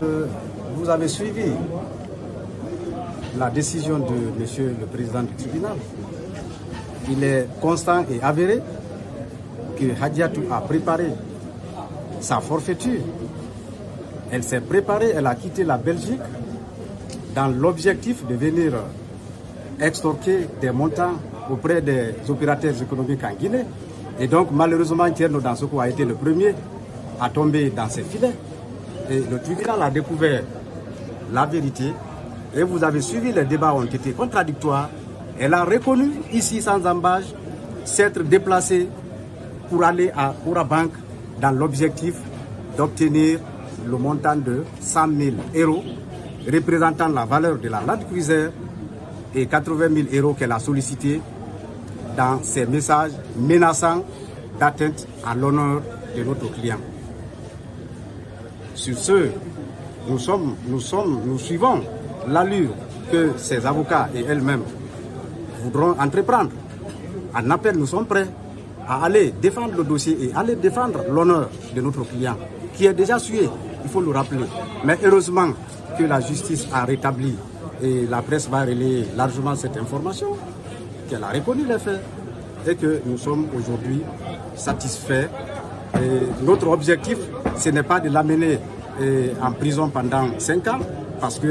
Vous avez suivi la décision de Monsieur le Président du tribunal. Il est constant et avéré que Hadiatou a préparé sa forfaiture. Elle s'est préparée, elle a quitté la Belgique dans l'objectif de venir extorquer des montants auprès des opérateurs économiques en Guinée. Et donc malheureusement, Thierno Dansoko a été le premier à tomber dans ses filets. Et le tribunal a découvert la vérité. Et vous avez suivi, les débats ont été contradictoires. Elle a reconnu ici sans embâche s'être déplacée pour aller à Ourabank dans l'objectif d'obtenir le montant de 100 000 euros représentant la valeur de la Land Cruiser et 80 000 euros qu'elle a sollicité dans ses messages menaçant d'atteinte à l'honneur de notre client. Sur ce, nous suivons l'allure que ses avocats et elles-mêmes voudront entreprendre. En appel, nous sommes prêts à aller défendre le dossier et aller défendre l'honneur de notre client, qui est déjà sué, il faut le rappeler. Mais heureusement que la justice a rétabli, et la presse va relayer largement cette information, qu'elle a reconnu les faits et que nous sommes aujourd'hui satisfaits. Et notre objectif, ce n'est pas de l'amener en prison pendant 5 ans, parce que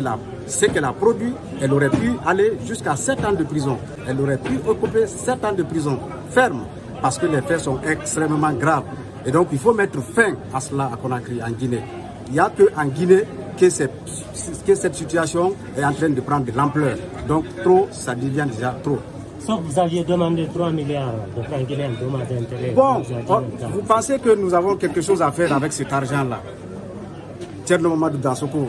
ce qu'elle a produit, elle aurait pu aller jusqu'à 7 ans de prison. Elle aurait pu occuper 7 ans de prison ferme, parce que les faits sont extrêmement graves. Et donc il faut mettre fin à cela à Conakry, en Guinée. Il n'y a qu'en Guinée que cette situation est en train de prendre de l'ampleur. Donc trop, ça devient déjà trop. Sauf que vous aviez demandé 3 milliards de francs guinéens de dommages et intérêts. Bon, vous pensez que nous avons quelque chose à faire avec cet argent-là? Thierno Mamadou Dansoko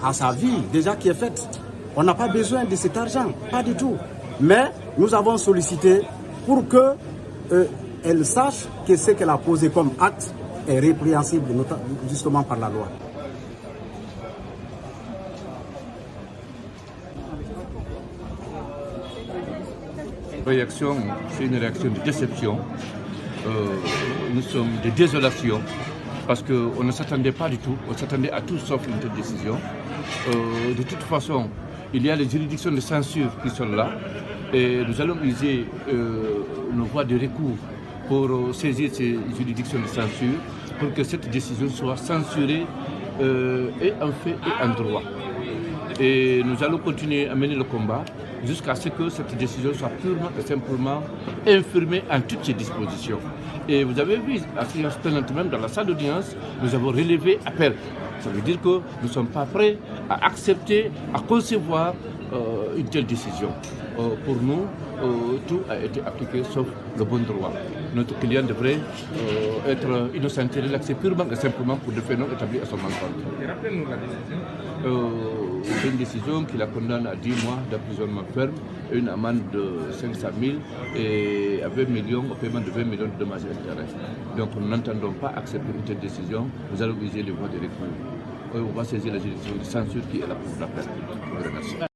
a sa vie déjà qui est faite. On n'a pas besoin de cet argent, pas du tout. Mais nous avons sollicité pour qu'elle sache que ce qu'elle a posé comme acte est répréhensible justement par la loi. Réaction, c'est une réaction de déception. Nous sommes de désolation parce qu'on ne s'attendait pas du tout, on s'attendait à tout sauf une telle décision. De toute façon, il y a les juridictions de censure qui sont là et nous allons user nos voies de recours pour saisir ces juridictions de censure pour que cette décision soit censurée et en fait et en droit. Et nous allons continuer à mener le combat jusqu'à ce que cette décision soit purement et simplement infirmée en toutes ses dispositions. Et vous avez vu, à séance tenante même dans la salle d'audience, nous avons relevé appel. Ça veut dire que nous ne sommes pas prêts à accepter, à concevoir une telle décision. Pour nous, tout a été appliqué sauf le bon droit. Notre client devrait être innocenté, relaxé purement et simplement pour des faits non établis à son encontre. Et rappelez-nous la décision. C'est une décision qui la condamne à 10 mois d'emprisonnement ferme, une amende de 500 000 et à 20 millions, au paiement de 20 millions de dommages et intérêts. Donc nous n'entendons pas accepter une telle décision, nous allons user les voies de recours. On va saisir la juridiction de censure qui est là pour l'appel.